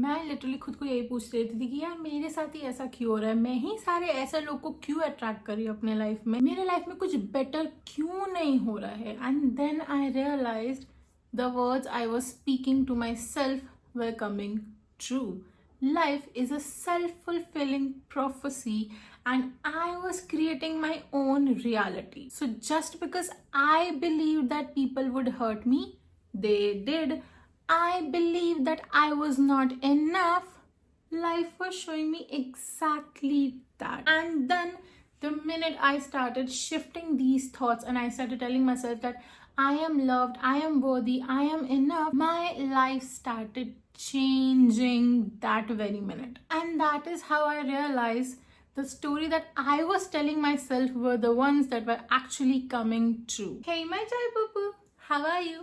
मैं लिटरली खुद को यही पूछती रहती थी कि यार मेरे साथ ही ऐसा क्यों हो रहा है, मैं ही सारे ऐसे लोग को क्यों अट्रैक्ट कर रही हूँ अपने लाइफ में, मेरे लाइफ में कुछ बेटर क्यों नहीं हो रहा है. And then I realized the words I was speaking to myself were coming true. Life is a self-fulfilling prophecy and I was creating my own reality. So just because I believed that people would hurt me, they did. I believed that I was not enough. Life was showing me exactly that. And then the minute I started shifting these thoughts and I started telling myself that I am loved, I am worthy, I am enough, my life started changing that very minute. And that is how I realized the story that I was telling myself were the ones that were actually coming true. Hey my chai poo, how are you?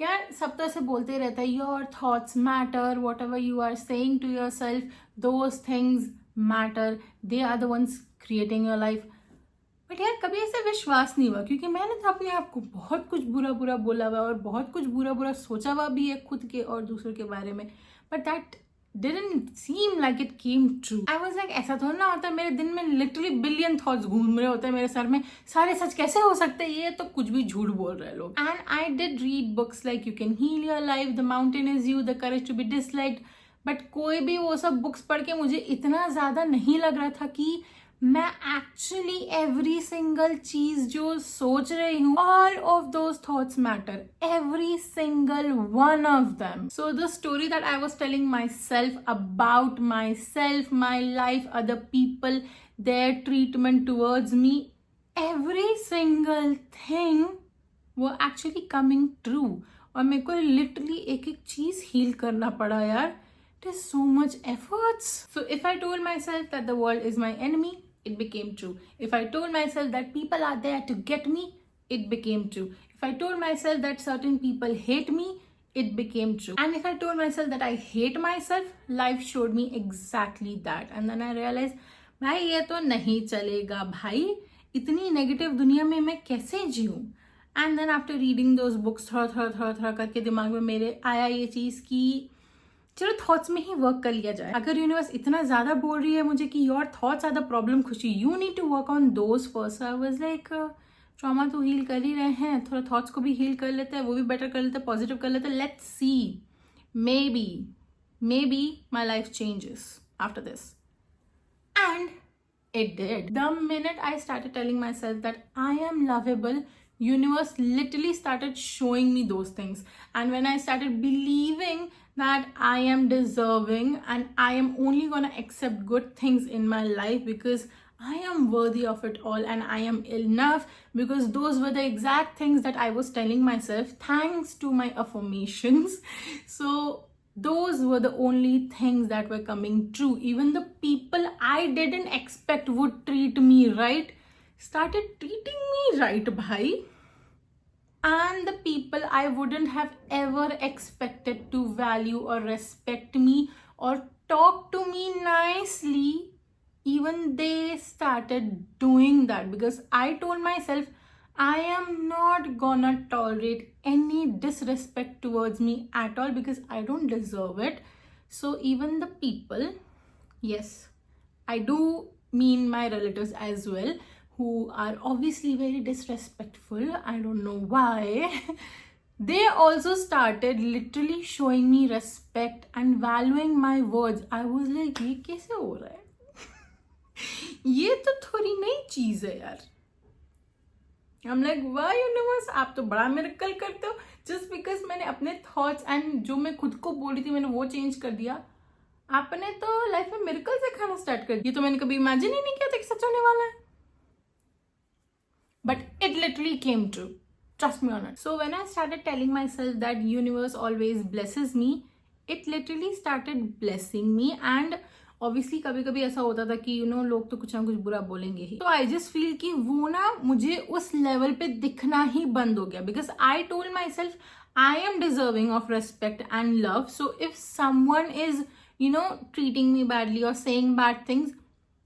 यार सब तो ऐसे बोलते रहता है your thoughts matter, whatever you are saying to yourself those things matter, they are the ones creating your life. But यार कभी ऐसे विश्वास नहीं हुआ, क्योंकि मैंने तो अपने आप को बहुत कुछ बुरा बुरा बोला हुआ और बहुत कुछ बुरा बुरा सोचा हुआ भी है खुद के और दूसरों के बारे में. But that didn't seem like it came true. I was like ऐसा थोड़ा ना होता है, मेरे दिन में लिटरली बिलियन थॉट्स घूम रहे होते हैं मेरे सर में, सारे सच कैसे हो सकते हैं, ये तो कुछ भी झूठ बोल रहे लोग. And I did read books like you can heal your life, the mountain is you, the courage to be disliked. But कोई भी वो सब बुक्स पढ़ के मुझे इतना ज्यादा नहीं लग रहा था कि मैं एक्चुअली एवरी सिंगल चीज जो सोच रही हूँ, all of those thoughts matter, every single one of them. So the story that I was telling myself about myself, my life, other people, their treatment towards me, every single thing वो actually coming true. और मेरे को literally एक एक चीज heal करना पड़ा यार. It is so much efforts. So if I told myself that the world is my enemy, it became true. If I told myself that people are there to get me, it became true. If I told myself that certain people hate me, it became true. And if I told myself that I hate myself, life showed me exactly that. And then I realized, भाई ये तो नहीं चलेगा भाई, इतनी negative दुनिया में मैं कैसे जीऊँ. And then after reading those books थोड़ा करके दिमाग में मेरे आया ये चीज़ कि चलो थॉट्स में ही वर्क कर लिया जाए. अगर यूनिवर्स इतना ज्यादा बोल रही है मुझे कि your thoughts are the problem Khushi, you need to work on those first. I was like trauma तो हील कर ही रहे हैं, थोड़ा थॉट्स को भी हील कर लेते हैं, वो भी बेटर कर लेते हैं, पॉजिटिव कर लेते हैं. Let's see, may be my life changes after this. And it did. The minute I started telling myself that I am lovable, universe literally started showing me those things. And when I started believing that I am deserving and I am only gonna accept good things in my life because I am worthy of it all and I am enough, because those were the exact things that I was telling myself thanks to my affirmations. So those were the only things that were coming true. Even the people I didn't expect would treat me right started treating me right, bhai. And the people I wouldn't have ever expected to value or respect me or talk to me nicely, even they started doing that, because I told myself I am not gonna tolerate any disrespect towards me at all because I don't deserve it. So even the people, yes, I do mean my relatives as well, who are obviously very disrespectful, I don't know why, they also started literally showing me respect and valuing my words. I was like, ये कैसे हो रहा है? ये तो थोड़ी नई चीज है यार. I'm like, वाह यूनिवर्स, आप तो बड़ा मिरेकल करते हो. जस्ट बिकॉज मैंने अपने थॉट्स एंड जो मैं खुद को बोल रही थी मैंने वो चेंज कर दिया, आपने तो लाइफ में मिरेकल से खाना स्टार्ट कर दिया. ये तो मैंने कभी इमेजिन ही नहीं किया था कि सच होने वाला है. But it literally came true, trust me on it. So when I started telling my self that universe always blesses me, it literally started blessing me. And obviously कभी कभी ऐसा होता था कि लोग तो कुछ ना कुछ बुरा बोलेंगे ही. तो आई जस्ट फील कि वो ना मुझे उस लेवल पे दिखना ही बंद हो गया, because I told my self I am deserving of respect and love. So if someone is treating me badly or saying bad things,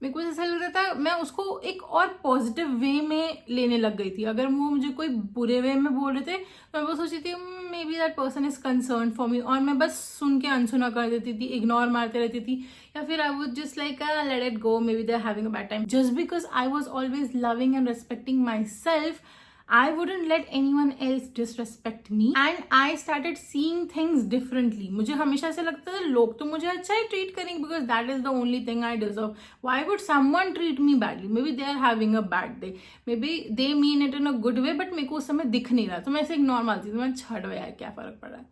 मेरे को ऐसा लग रहा था मैं उसको एक और पॉजिटिव वे में लेने लग गई थी। अगर वो मुझे कोई बुरे वे में बोल रहे थे तो मैं वो सोची थी may be that person is concern for me, और मैं बस सुन के अनसुना कर देती थी, इग्नोर मारते रहती थी, या फिर I would just like let it go, maybe they are having a bad time. Just because I was always loving and respecting myself, I wouldn't let anyone else disrespect me, and I started seeing things differently. मुझे हमेशा ऐसा लगता था लोग तो मुझे अच्छा ही treat करेंगे because that is the only thing I deserve. Why would someone treat me badly? Maybe they are having a bad day. Maybe they mean it in a good way, but मेरे को उस समय दिख नहीं रहा, तो मैं ऐसे इग्नोर मारती थी, मैं छड़ यार क्या फर्क पड़ रहा है।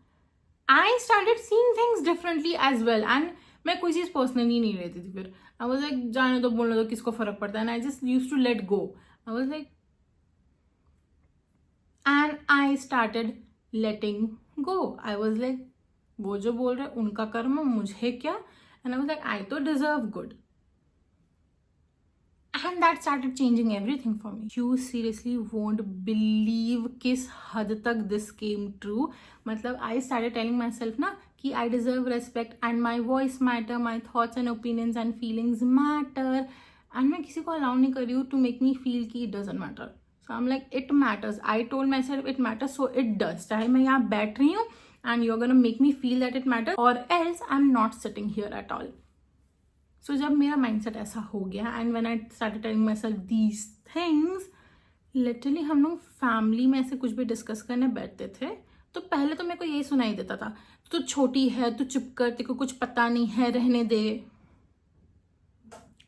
I started seeing things differently as well, and मैं कोई चीज़ पर्सनली नहीं लेती थी फिर। I was like जाने दो, बोलने दो, किसको फर्क पड़ता है, and I just used to let go. I was like, and I started letting go. I was like, वो जो बोल रहे उनका कर्म, मुझे क्या? And I was like, I तो deserve good. And that started changing everything for me. You seriously won't believe किस हद तक this came true. मतलब I started telling myself ना कि I deserve respect and my voice matter, my thoughts and opinions and feelings matter. And मैं किसी को allow नहीं कर रही हूँ to make me feel कि it doesn't matter. So I'm like, it matters. I told myself it matters, so it does. चाहे मैं यहाँ बैठ रही हूँ and you're gonna make me feel that it matters, or else I'm not sitting here at all. So जब मेरा mindset ऐसा हो गया and when I started telling myself these things, literally हम लोग फैमिली में ऐसे कुछ भी डिस्कस करने बैठते थे तो पहले तो मेरे को यही सुनाई देता था, तू छोटी है, तू चुप कर, तेरे को कुछ पता नहीं है, रहने दे।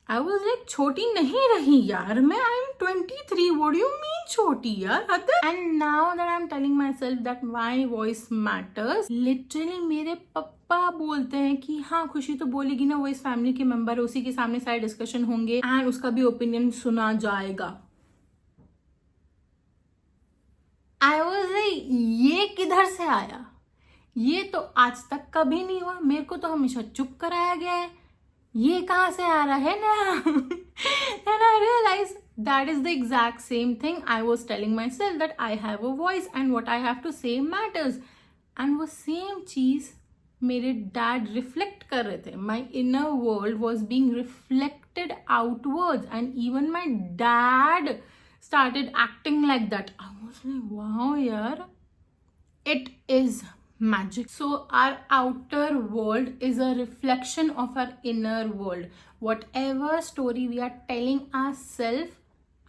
I was like, छोटी नहीं रही यार मैं, I'm 23, what do you mean छोटी यार, हद है। And now that I'm telling myself that my voice matters, literally मेरे पापा बोलते हैं कि हाँ खुशी तो बोलेगी ना, वो इस फैमिली के मेंबर है, उसी के सामने सारे डिस्कशन होंगे एंड उसका भी ओपिनियन सुना जाएगा। I was like, ये किधर से आया? ये तो आज तक कभी नहीं हुआ, मेरे को तो हमेशा चुप कराया गया है, ये कहाँ से आ रहा है ना? Then I realized that is the exact same thing I was telling myself, that I have a voice and what I have to say matters. And वो same चीज मेरे dad reflect कर रहे थे. My inner world was being reflected outwards, and even my dad started acting like that. I was like, wow यार, it is magic. So our outer world is a reflection of our inner world. Whatever story we are telling ourselves,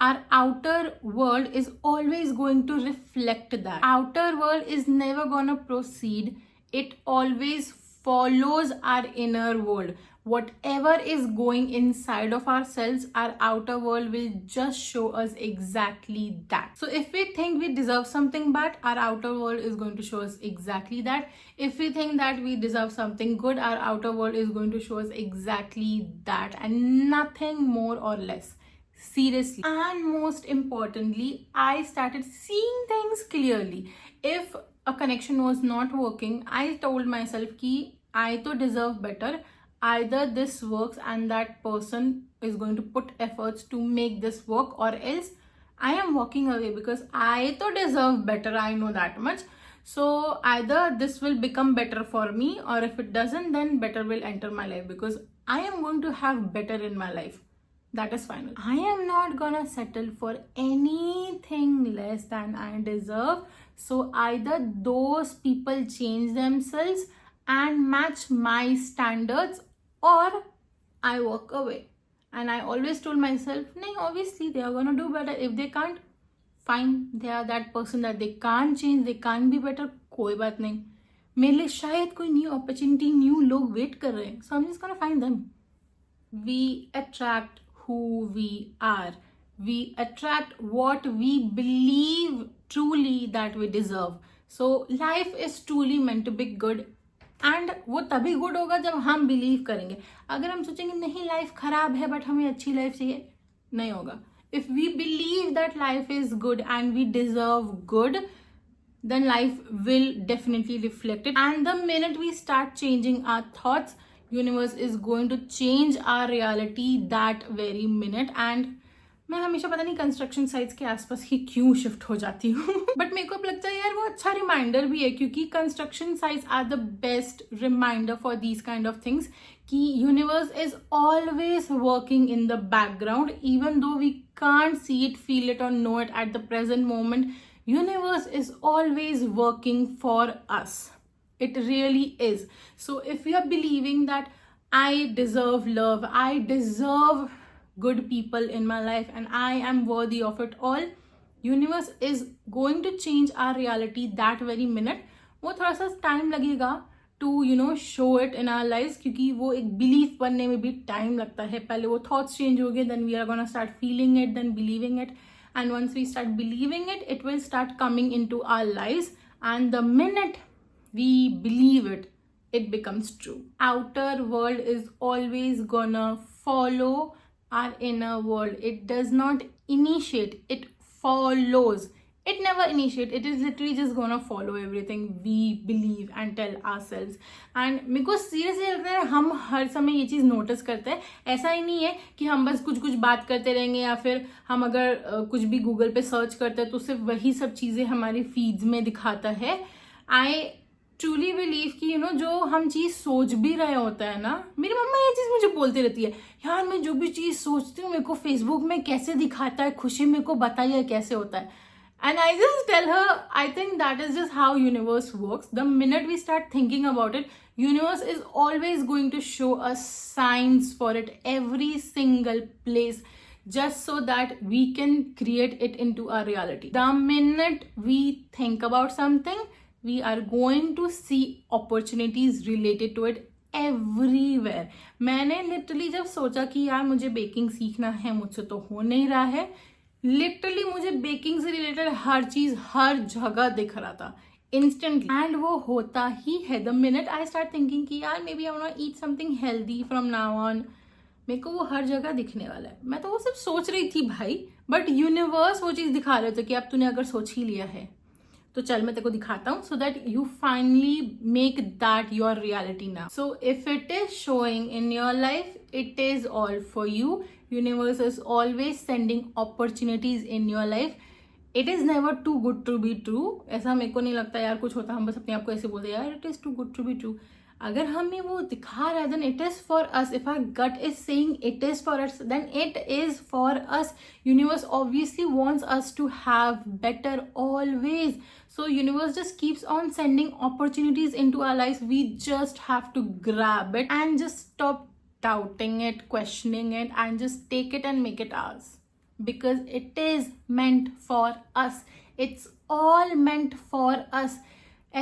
our outer world is always going to reflect that. Outer world is never gonna proceed, it always follows our inner world. Whatever is going inside of ourselves, our outer world will just show us exactly that. So if we think we deserve something bad, our outer world is going to show us exactly that. If we think that we deserve something good, our outer world is going to show us exactly that, and nothing more or less. Seriously. And most importantly, I started seeing things clearly. If a connection was not working, I told myself कि I तो deserve better. Either this works and that person is going to put efforts to make this work, or else I am walking away because I तो deserve better. I know that much. So either this will become better for me, or if it doesn't, then better will enter my life because I am going to have better in my life. That is final. I am not gonna settle for anything less than I deserve. So either those people change themselves and match my standards, or I walk away. And I always told myself, no, obviously they are gonna do better. If they can't, fine, they are that person that they can't change, they can't be better. कोई बात नहीं, मेरे लिए शायद कोई new opportunity, new लोग wait कर रहे हैं. So I'm just gonna find them. We attract who we are. We attract what we believe truly that we deserve. So life is truly meant to be good. And वो तभी good होगा जब हम believe करेंगे. अगर हम सोचेंगे नहीं लाइफ खराब है बट हमें अच्छी लाइफ चाहिए, नहीं होगा. If we believe that life is good and we deserve good, then life will definitely reflect it. And the minute we start changing our thoughts, universe is going to change our reality that very minute. And मैं हमेशा पता नहीं construction sites के आसपास ही क्यों shift हो जाती हूँ बट मेरे को अब लगता है यार वो अच्छा रिमाइंडर भी है, क्योंकि construction sites are the best reminder for these kind of things कि universe is always working in the background even though we can't see it, feel it और know it at the present moment. Universe is always working for us. It really is. So if you are believing that I deserve love, I deserve good people in my life and I am worthy of it all, universe is going to change our reality that very minute. वो थोड़ा सा time लगेगा to show it in our life, क्योंकि वो एक belief बनने में भी टाइम लगता है. पहले वो थॉट्स चेंज हो गए, then we are gonna start feeling it, then believing it. And once we start believing it, it will start coming into our lives. And the minute we believe it, it becomes true. Outer world is always gonna follow our inner world. It does not initiate, it follows. It never initiate, it is literally just gonna follow everything we believe and tell ourselves. And मेरे को seriously लगता है हम हर समय ये चीज़ notice करते हैं. ऐसा ही नहीं है कि हम बस कुछ कुछ बात करते रहेंगे या फिर हम अगर कुछ भी गूगल पे सर्च करते हैं तो सिर्फ वही सब चीज़ें हमारी फीड्स में दिखाता है. आई ट्रूली बिलीव कि जो हम चीज़ सोच भी रहे होता है ना, मेरी मम्मा ये चीज़ मुझे बोलती रहती है, यार मैं जो भी चीज़ सोचती हूँ मेरे को फेसबुक में कैसे दिखाता है, खुशी मेरे को बताइए कैसे होता है. And I just tell her, I think that is just how universe works. The minute we start thinking about it, universe is always going to show us signs for it every single place, just so that we can create it into our reality. The minute we think about something, we are going to see opportunities related to it everywhere. मैंने literally जब सोचा कि यार मुझे baking सीखना है, मुझसे तो हो नहीं रहा है, लिटरली मुझे बेकिंग से रिलेटेड हर चीज हर जगह दिख रहा था इंस्टेंटली. एंड वो होता ही है the minute I start thinking कि यार maybe I want to eat something healthy from now on. मेरे को वो हर जगह दिखने वाला है. मैं तो वो सब सोच रही थी भाई, बट यूनिवर्स वो चीज दिखा रहे थे कि अब तूने अगर सोच ही लिया है तो चल मैं तेरे को दिखाता हूँ, so that you finally make that your reality now. So if it is showing in your life, it is all for you. Universe is always sending opportunities in your life. It is never too good to be true. ऐसा मेरे को नहीं लगता यार कुछ होता हम बस अपने आप को ऐसे बोलते यार it is too good to be true. अगर हमें वो दिखा रहा है then it is for us. If our gut is saying it is for us, then it is for us. Universe obviously wants us to have better always. So universe just keeps on sending opportunities into our lives. We just have to grab it and just stop doubting it, questioning it, and just take it and make it ours, because it is meant for us. It's all meant for us.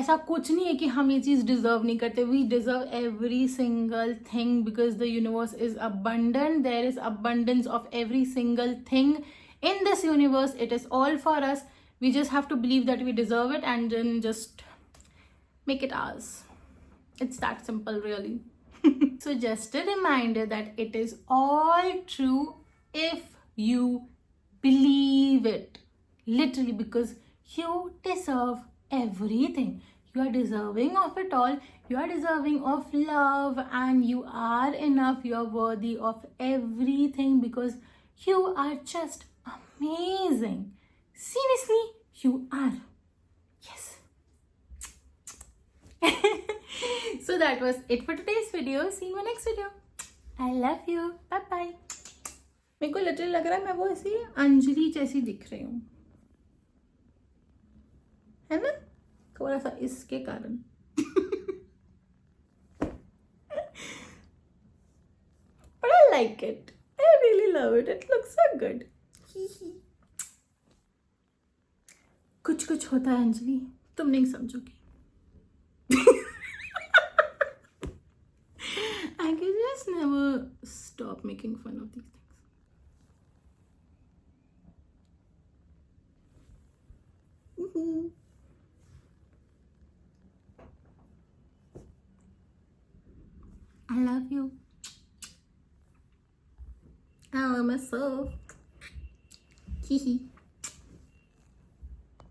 ऐसा कुछ नहीं है कि हम ये चीज़ deserve नहीं करते. We deserve every single thing because the universe is abundant. There is abundance of every single thing in this universe. It is all for us. We just have to believe that we deserve it and then just make it ours. It's that simple, really. So just a reminder that it is all true if you believe it. Literally, because you deserve everything. You are deserving of it all. You are deserving of love and you are enough. You are worthy of everything because you are just amazing. Seriously, you are. Yes. So that was it for today's video. See you in my next video. I love you. Bye bye. मेरे को literally लग रहा है मैं वो ऐसी अंजलि जैसी दिख रही हूँ, है ना, थोड़ा सा इसके कारण. But I like it. I really love it. It looks so good. कुछ कुछ होता है अंजलि, तुम नहीं समझोगी. I can just never stop making fun of these things. I love you. I love myself. Hee hee.